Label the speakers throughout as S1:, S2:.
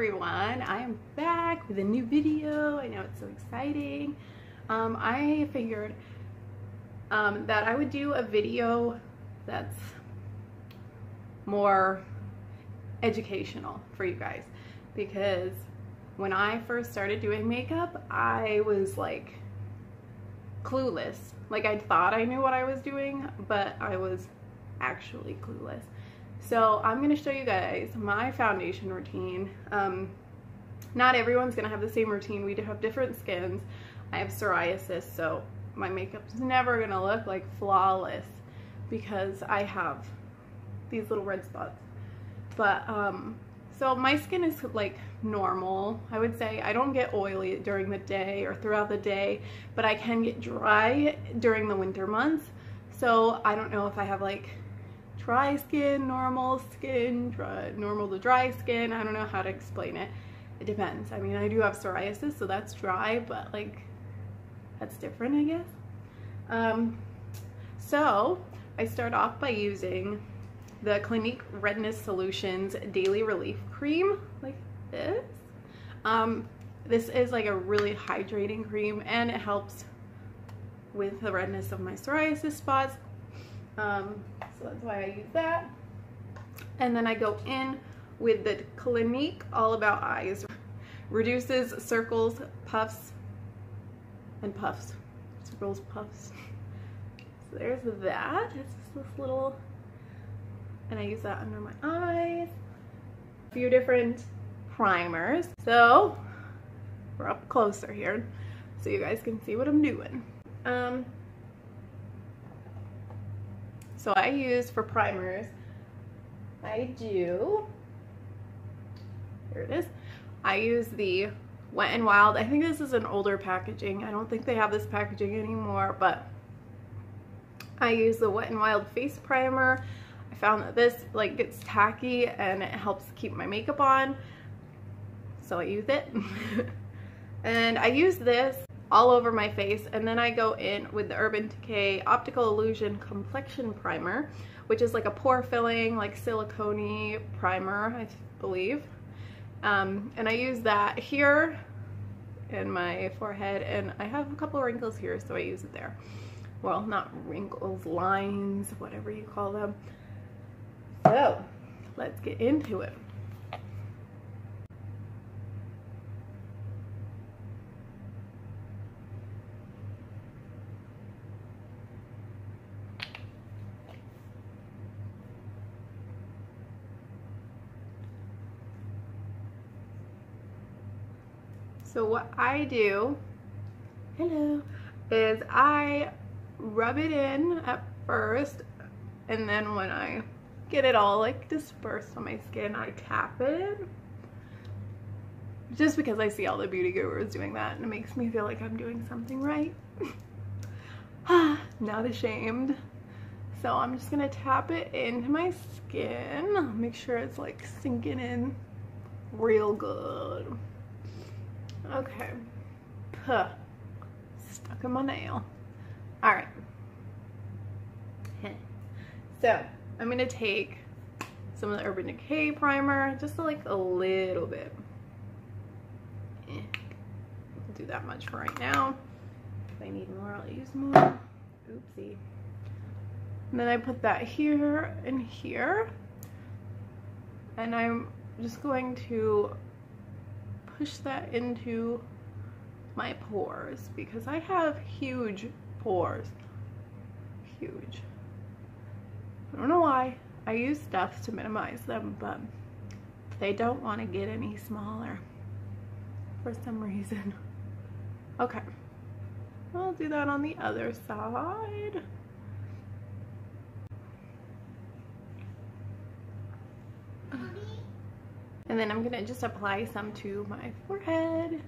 S1: everyone, I am back with a new video. I know it's so exciting. I figured that I would do a video that's more educational for you guys, because when I first started doing makeup, I was like clueless. Like, I thought I knew what I was doing, but I was actually clueless. So I'm going to show you guys my foundation routine. Not everyone's going to have the same routine. We do have different skins. I have psoriasis, so my makeup's never going to look like flawless because I have these little red spots. But so my skin is like normal, I would say. I don't get oily during the day or throughout the day, but I can get dry during the winter months. So I don't know if I have like dry skin, normal skin, dry, normal to dry skin. I don't know how to explain it. It depends. I mean, I do have psoriasis, so that's dry, but like that's different, I guess. So I start off by using the Clinique Redness Solutions Daily Relief Cream, like this. This is like a really hydrating cream, and it helps with the redness of my psoriasis spots. So that's why I use that. And then I go in with the Clinique All About Eyes. Reduces circles, puffs, and puffs. Circles, puffs. So there's that. It's just this little, and I use that under my eyes. A few different primers. So we're up closer here so you guys can see what I'm doing. So I use for primers, I do, here it is, I use the Wet n Wild. I think this is an older packaging. I don't think they have this packaging anymore, but I use the Wet n Wild face primer. I found that this like gets tacky and it helps keep my makeup on, so I use it. And I use this all over my face, and then I go in with the Urban Decay Optical Illusion Complexion Primer, which is like a pore filling, like silicone primer, I believe. And I use that here in my forehead, and I have a couple of wrinkles here, so I use it there. Well, not wrinkles, lines, whatever you call them. So let's get into it. So what I do, hello, is I rub it in at first, and then when I get it all like dispersed on my skin, I tap it. Just because I see all the beauty gurus doing that, and it makes me feel like I'm doing something right. Not ashamed. So I'm just gonna tap it into my skin. Make sure it's like sinking in real good. Okay. Stuck in my nail. Alright. So I'm gonna take some of the Urban Decay primer, just like a little bit. I'll do that much for right now. If I need more, I'll use more. Oopsie. And then I put that here and here. And I'm just going to push that into my pores, because I have huge pores. Huge. I don't know why. I use stuff to minimize them, but they don't want to get any smaller for some reason. Okay. I'll do that on the other side. And then I'm gonna just apply some to my forehead,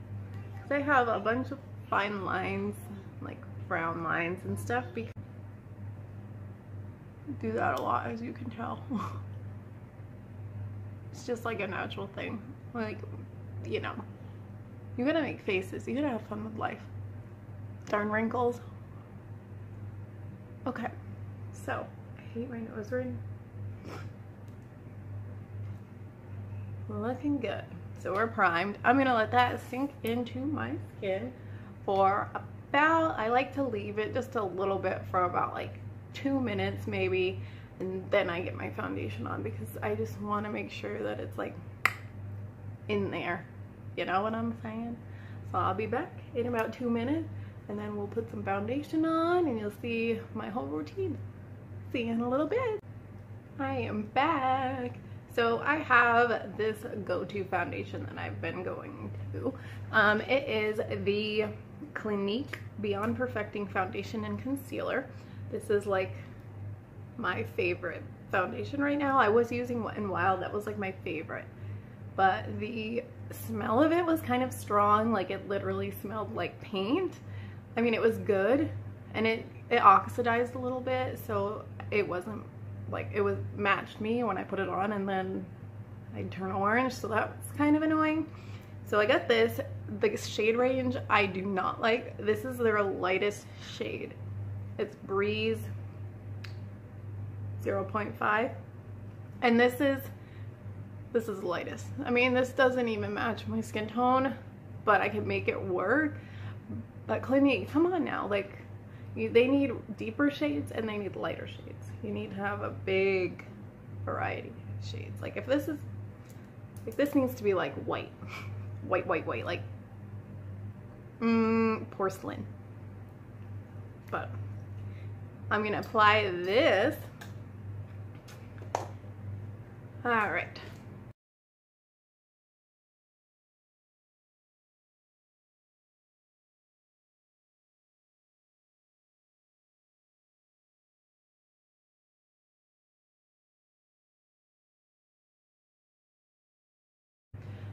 S1: because I have a bunch of fine lines, like frown lines and stuff, because I do that a lot, as you can tell. It's just like a natural thing. Like, you know, you're gonna make faces, you're gonna have fun with life. Darn wrinkles. Okay, so I hate my nose ring. Looking good. So we're primed. I'm gonna let that sink into my skin for about, I like to leave it just a little bit for about like 2 minutes maybe, and then I get my foundation on because I just want to make sure that it's like in there. You know what I'm saying? So I'll be back in about 2 minutes, and then we'll put some foundation on and you'll see my whole routine. See you in a little bit. I am back. So I have this go-to foundation that I've been going to. It is the Clinique Beyond Perfecting Foundation and Concealer. This is like my favorite foundation right now. I was using Wet n Wild. That was like my favorite. But the smell of it was kind of strong. Like it literally smelled like paint. I mean, it was good. And it oxidized a little bit. So it wasn't like, it was matched me when I put it on, and then I'd turn orange, so that was kind of annoying. So I got this. The shade range I do not like. This is their lightest shade. It's Breeze 0.5, and this is the lightest. I mean, this doesn't even match my skin tone, but I can make it work. But Clinique, come on now, like they need deeper shades and they need lighter shades. You need to have a big variety of shades. Like if this needs to be like white, like porcelain. But I'm gonna apply this. All right.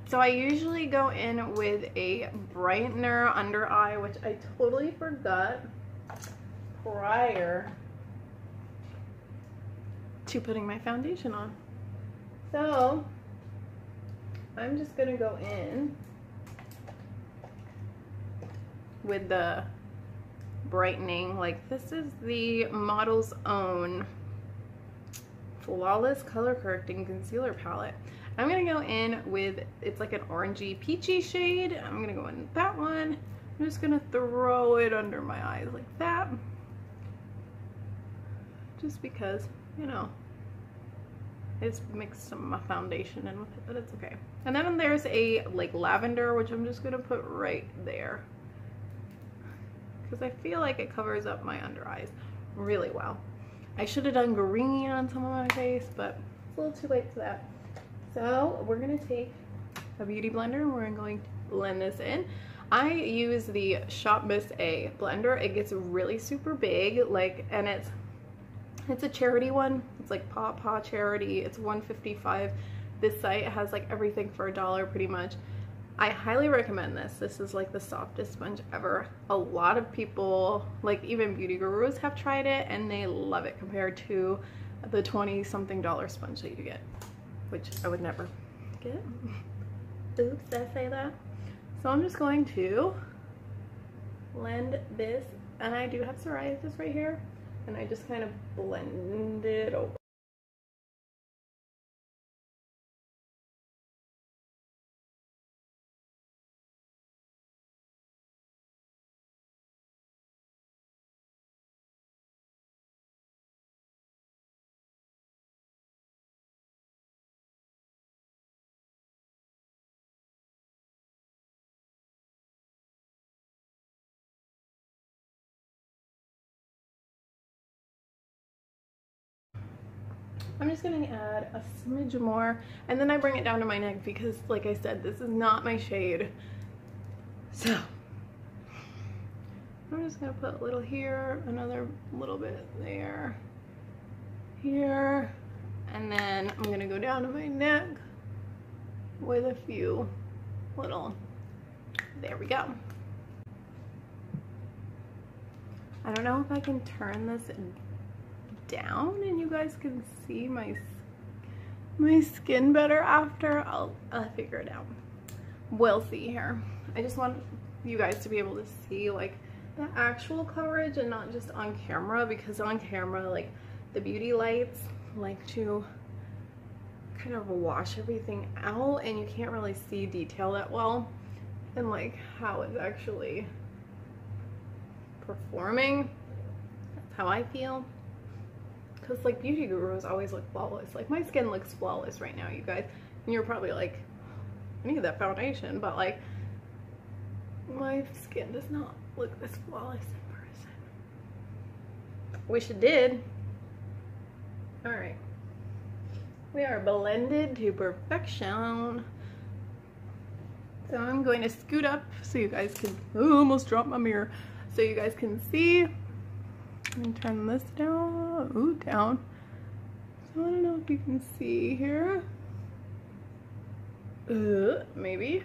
S1: So I usually go in with a brightener under eye, which I totally forgot prior to putting my foundation on. So I'm just gonna go in with the brightening. Like this is the Model's Own Flawless Color Correcting Concealer Palette. I'm gonna go in with, it's like an orangey peachy shade. I'm gonna go in with that one. I'm just gonna throw it under my eyes like that. Just because, you know, it's mixed some foundation in with it, but it's okay. And then there's a like lavender, which I'm just gonna put right there, because I feel like it covers up my under eyes really well. I should have done green on some of my face, but it's a little too late for that. So we're gonna take a beauty blender and we're going to blend this in. I use the Shop Miss A blender. It gets really super big, like, and it's a charity one. It's like Paw Charity. It's $1.55. This site has like everything for $1 pretty much. I highly recommend this. This is like the softest sponge ever. A lot of people, like even beauty gurus, have tried it and they love it compared to the $20-something sponge that you get, which I would never get. Oops, did I say that? So I'm just going to blend this, and I do have psoriasis right here, and I just kind of blend it over. I'm just gonna add a smidge more, and then I bring it down to my neck because, like I said, this is not my shade. So I'm just gonna put a little here, another little bit there, here, and then I'm gonna go down to my neck with a few little, there we go. I don't know if I can turn this down and you guys can see my skin better after. I'll figure it out. We'll see here. I just want you guys to be able to see like the actual coverage and not just on camera, because on camera like the beauty lights like to kind of wash everything out and you can't really see detail that well and like how it's actually performing. That's how I feel. Because like beauty gurus always look flawless. Like my skin looks flawless right now, you guys. And you're probably like, I need that foundation, but like my skin does not look this flawless in person. Wish it did. All right. We are blended to perfection. So I'm going to scoot up so you guys can, oh, almost dropped my mirror. So you guys can see. And turn this down, ooh, down. So I don't know if you can see here. Maybe.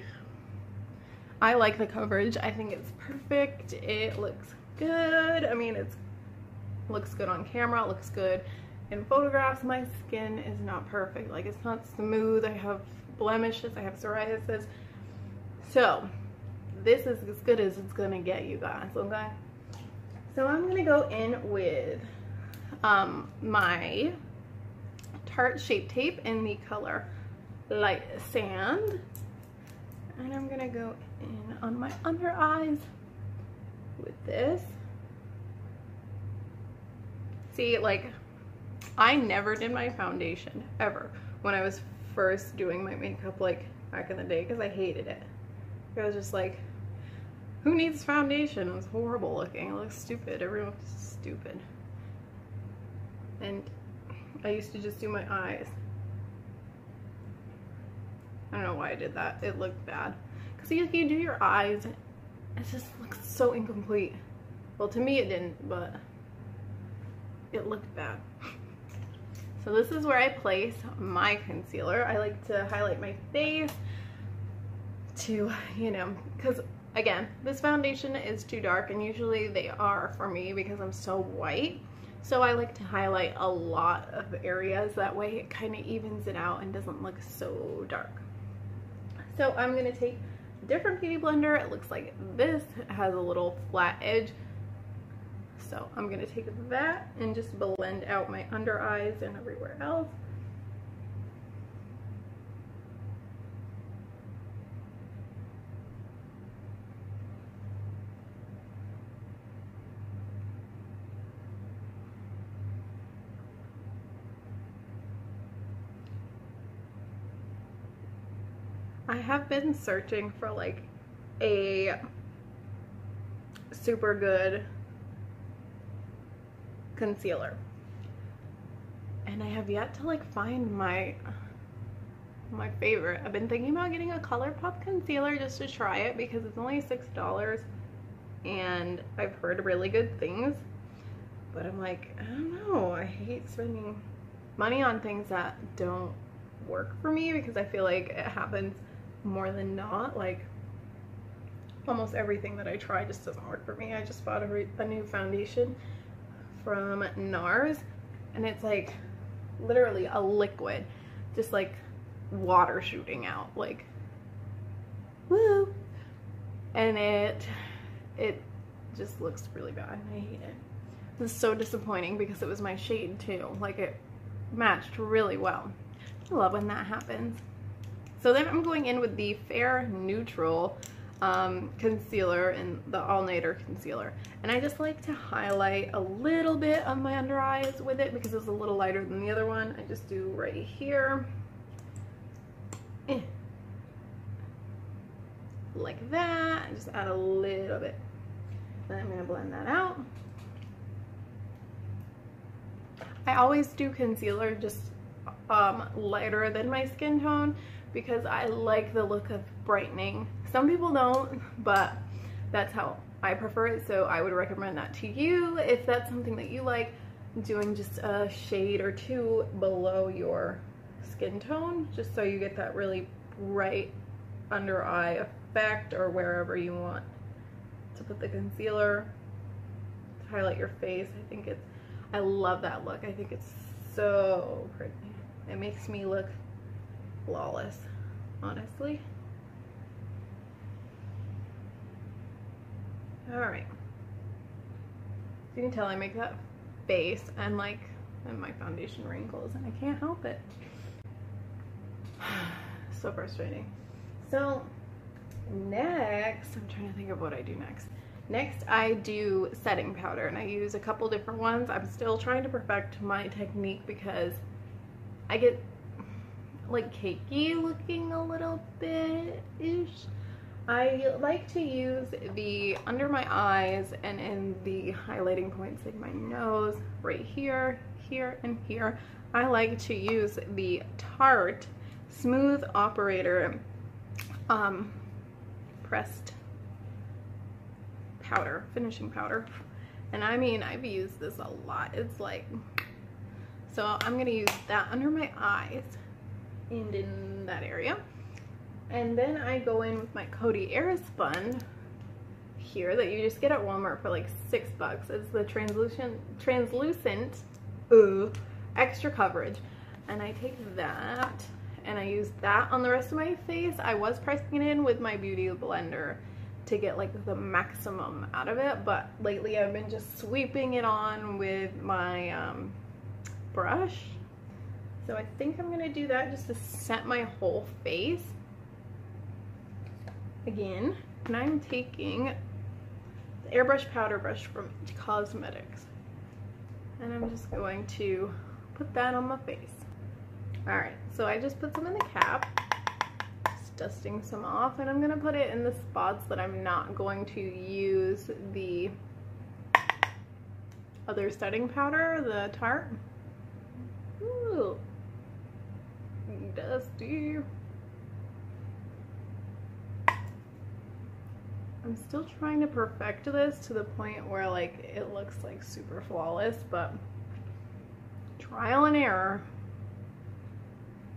S1: I like the coverage. I think it's perfect. It looks good. I mean, it looks good on camera. It looks good in photographs. My skin is not perfect. Like, it's not smooth. I have blemishes. I have psoriasis. So this is as good as it's gonna get, you guys. Okay. So I'm gonna go in with my Tarte Shape Tape in the color Light Sand. And I'm gonna go in on my under eyes with this. See, like, I never did my foundation, ever, when I was first doing my makeup, like, back in the day, because I hated it. I was just like, who needs foundation? It was horrible looking. It looks stupid. Everyone looks stupid. And I used to just do my eyes. I don't know why I did that. It looked bad. Because if you do your eyes, it just looks so incomplete. Well, to me it didn't, but it looked bad. So this is where I place my concealer. I like to highlight my face to, you know, because again, this foundation is too dark, and usually they are for me because I'm so white. So I like to highlight a lot of areas. That way it kind of evens it out and doesn't look so dark. So I'm going to take a different beauty blender. It looks like this. It has a little flat edge. So I'm going to take that and just blend out my under eyes and everywhere else. I have been searching for like a super good concealer, and I have yet to like find my favorite. I've been thinking about getting a ColourPop concealer just to try it because it's only $6 and I've heard really good things, but I'm like, I don't know, I hate spending money on things that don't work for me because I feel like it happens more than not. Like almost everything that I try just doesn't work for me. I just bought a new foundation from NARS, and it's like literally a liquid, just like water shooting out, like woo, and it just looks really bad. I hate it. This is so disappointing because it was my shade too. Like it matched really well. I love when that happens. So then I'm going in with the Fair Neutral concealer and the All Nighter concealer, and I just like to highlight a little bit of my under eyes with it because it's a little lighter than the other one. I just do right here, like that, and just add a little bit. Then I'm going to blend that out. I always do concealer just lighter than my skin tone because I like the look of brightening. Some people don't, but that's how I prefer it, so I would recommend that to you if that's something that you like, doing just a shade or two below your skin tone, just so you get that really bright under eye effect, or wherever you want to put the concealer to highlight your face. I love that look. I think it's so pretty. It makes me look flawless, honestly. Alright. You can tell I make that face and my foundation wrinkles, and I can't help it. So frustrating. So next, I'm trying to think of what I do next. Next, I do setting powder, and I use a couple different ones. I'm still trying to perfect my technique because I get like cakey looking a little bit-ish. I like to use the under my eyes and in the highlighting points like my nose, right here, here, and here. I like to use the Tarte Smooth Operator pressed powder, finishing powder. And I mean, I've used this a lot. It's like, so I'm gonna use that under my eyes and in that area. And then I go in with my Coty Airspun here that you just get at Walmart for like $6. It's the translucent extra coverage. And I take that and I use that on the rest of my face. I was pressing it in with my beauty blender to get like the maximum out of it, but lately I've been just sweeping it on with my brush. So I think I'm gonna do that just to set my whole face. Again, and I'm taking the airbrush powder brush from Cosmetics, and I'm just going to put that on my face. All right, so I just put some in the cap, just dusting some off, and I'm gonna put it in the spots that I'm not going to use the other setting powder, the Tarte. Ooh, dusty. I'm still trying to perfect this to the point where like it looks like super flawless, but trial and error.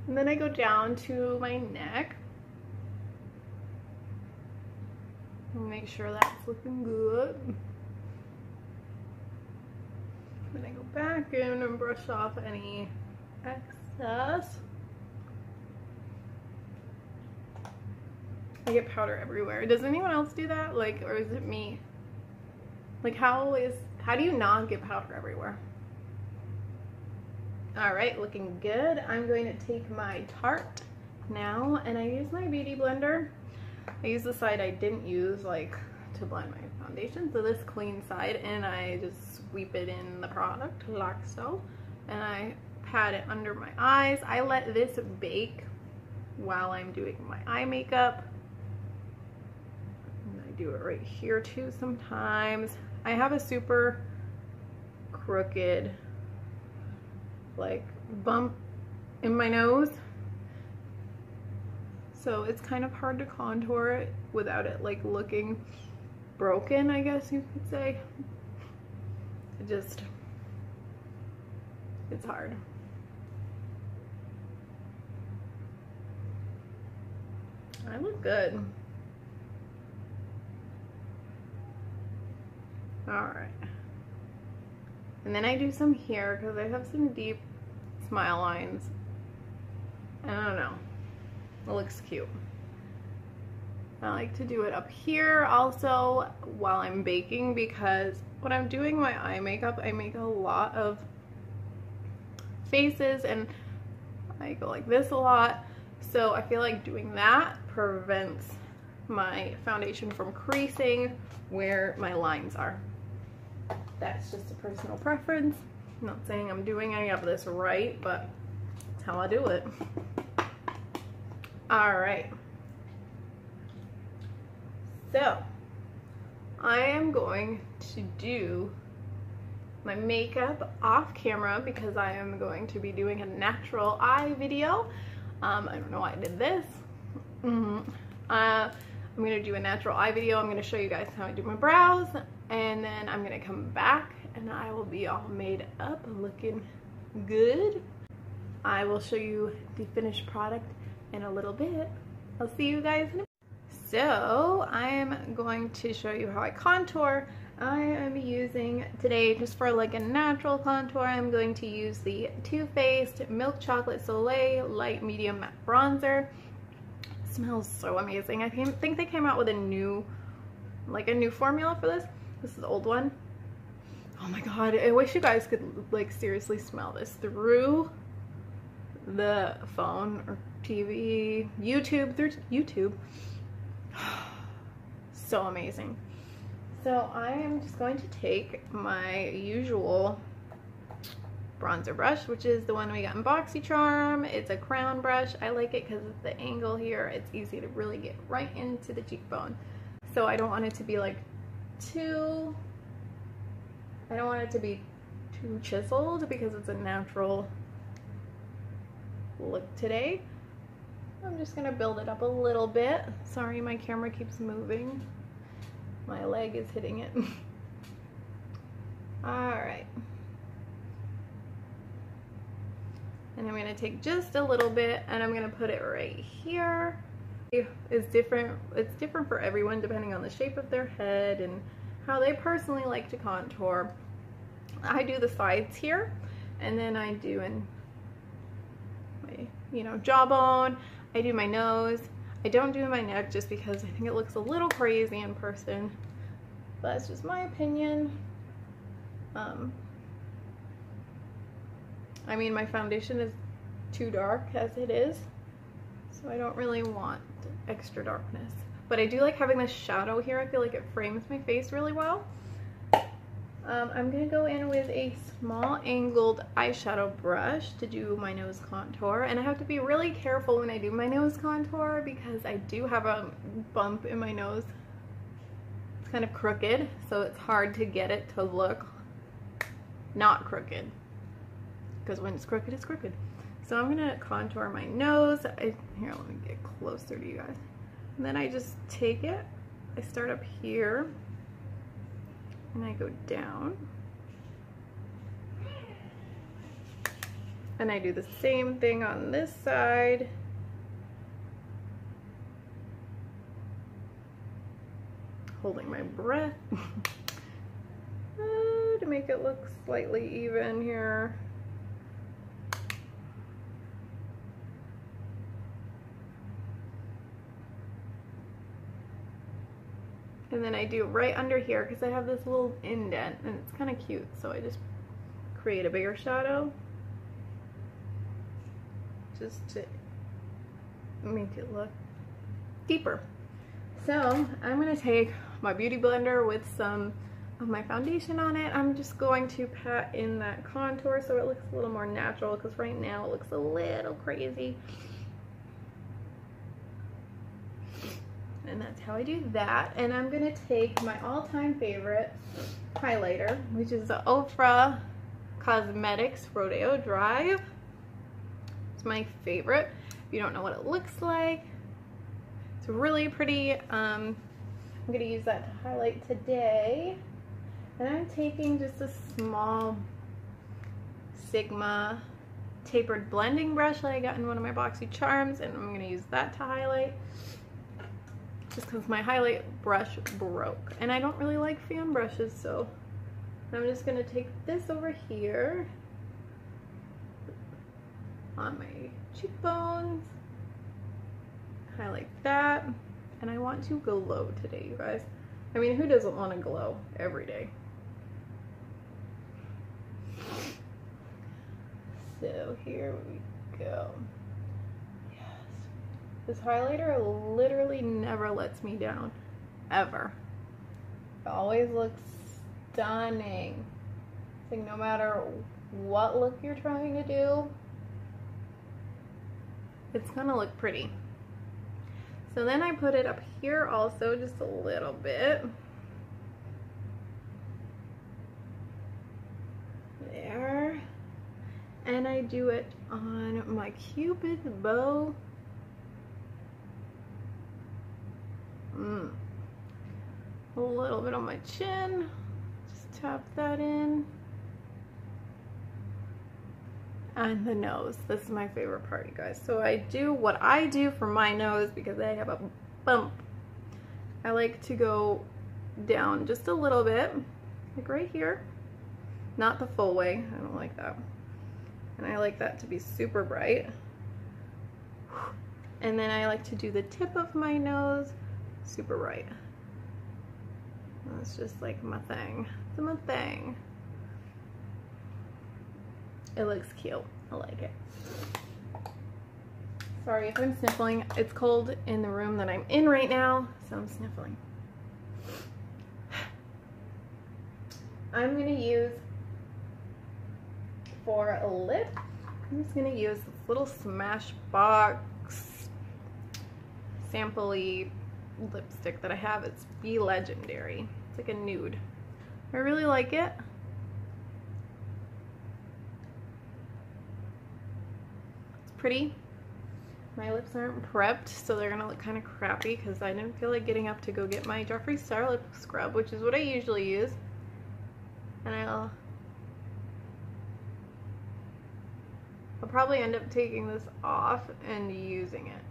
S1: And then I go down to my neck and make sure that's looking good. Then I go back in and brush off any excess. I get powder everywhere. Does anyone else do that? Like, or is it me? Like, how do you not get powder everywhere? All right, looking good. I'm going to take my Tarte now, and I use my beauty blender. I use the side I didn't use like to blend my foundation, so this clean side, and I just sweep it in the product like so, and I pat it under my eyes. I let this bake while I'm doing my eye makeup. Do it right here too sometimes. I have a super crooked like bump in my nose, so it's kind of hard to contour it without it like looking broken, I guess you could say. It's hard. I look good. Alright, and then I do some here because I have some deep smile lines. I don't know, it looks cute. I like to do it up here also while I'm baking, because when I'm doing my eye makeup, I make a lot of faces and I go like this a lot, so I feel like doing that prevents my foundation from creasing where my lines are. That's just a personal preference. I'm not saying I'm doing any of this right, but that's how I do it. All right. So I am going to do my makeup off camera because I am going to be doing a natural eye video. I don't know why I did this. I'm going to do a natural eye video. I'm going to show you guys how I do my brows, and then I'm going to come back and I will be all made up looking good. I will show you the finished product in a little bit. I'll see you guys in a minute. So I am going to show you how I contour. I am using today, just for like a natural contour, I'm going to use the Too Faced Milk Chocolate Soleil Light Medium Matte Bronzer. It smells so amazing. I think they came out with a new formula for this. This is the old one. Oh my god, I wish you guys could like seriously smell this. Through the phone or TV, YouTube, through YouTube. So amazing. So I am just going to take my usual bronzer brush, which is the one we got in BoxyCharm. It's a crown brush. I like it because of the angle here. It's easy to really get right into the cheekbone. So I don't want it to be like too chiseled because it's a natural look today. I'm just gonna build it up a little bit. Sorry, my camera keeps moving. My leg is hitting it. All right. And I'm gonna take just a little bit and I'm gonna put it right here. It's different for everyone depending on the shape of their head and how they personally like to contour. I do the sides here, and then I do in my, you know, jawbone. I do my nose. I don't do my neck just because I think it looks a little crazy in person. But that's just my opinion. I mean, my foundation is too dark as it is, so I don't really want extra darkness. But I do like having this shadow here. I feel like it frames my face really well. I'm going to go in with a small angled eyeshadow brush to do my nose contour. And I have to be really careful when I do my nose contour because I do have a bump in my nose. It's kind of crooked, so it's hard to get it to look not crooked. Because when it's crooked, it's crooked. So I'm going to contour my nose. Here, let me get closer to you guys. And then I just take it. I start up here. And I go down. And I do the same thing on this side. Holding my breath. To make it look slightly even here. And then I do right under here because I have this little indent and it's kind of cute. So I just create a bigger shadow just to make it look deeper. So I'm going to take my beauty blender with some of my foundation on it. I'm just going to pat in that contour so it looks a little more natural because right now it looks a little crazy. And that's how I do that. And I'm gonna take my all-time favorite highlighter, which is the Ofra Cosmetics Rodeo Drive. It's my favorite. If you don't know what it looks like, it's really pretty. I'm gonna use that to highlight today. And I'm taking just a small Sigma tapered blending brush that I got in one of my BoxyCharms, and I'm gonna use that to highlight. Just because my highlight brush broke. And I don't really like fan brushes, so I'm just going to take this over here on my cheekbones, highlight that, and I want to glow today, you guys. I mean, who doesn't want to glow every day? So here we go. This highlighter literally never lets me down, ever. It always looks stunning. It's like no matter what look you're trying to do, it's gonna look pretty. So then I put it up here also, just a little bit. There. And I do it on my Cupid's bow. A little bit on my chin, just tap that in, and the nose. This is my favorite part, you guys. So I do what I do for my nose because I have a bump. I like to go down just a little bit, like right here, not the full way. I don't like that, and I like that to be super bright. And then I like to do the tip of my nose super bright. That's just like my thing. It's my thing. It looks cute. I like it. Sorry if I'm sniffling. It's cold in the room that I'm in right now, so I'm sniffling. I'm going to use, for a lip, I'm just going to use this little Smashbox sample-y lipstick that I have. It's Be Legendary. It's like a nude. I really like it. It's pretty. My lips aren't prepped, so they're gonna look kind of crappy because I didn't feel like getting up to go get my Jeffree Star lip scrub, which is what I usually use. And I'll probably end up taking this off and using it.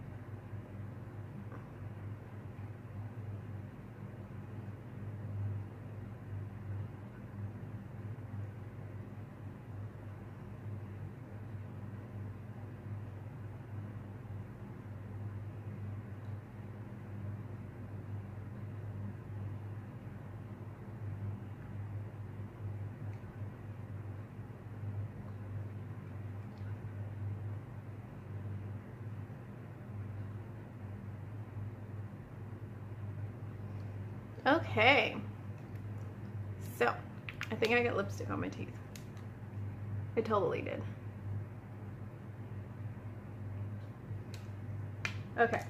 S1: Okay, so I think I got lipstick on my teeth. I totally did. Okay,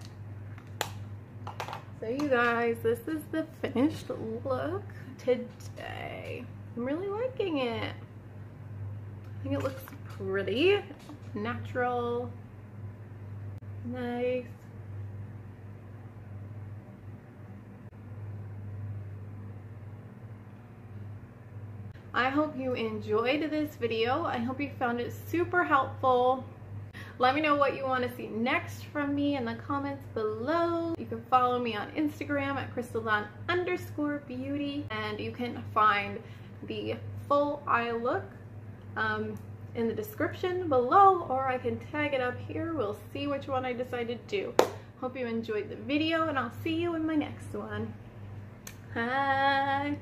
S1: so you guys, this is the finished look today. I'm really liking it. I think it looks pretty, natural, nice. I hope you enjoyed this video. I hope you found it super helpful. Let me know what you want to see next from me in the comments below. You can follow me on Instagram at crystaldawn_beauty, and you can find the full eye look in the description below, or I can tag it up here. We'll see which one I decide to do. Hope you enjoyed the video, and I'll see you in my next one. Bye.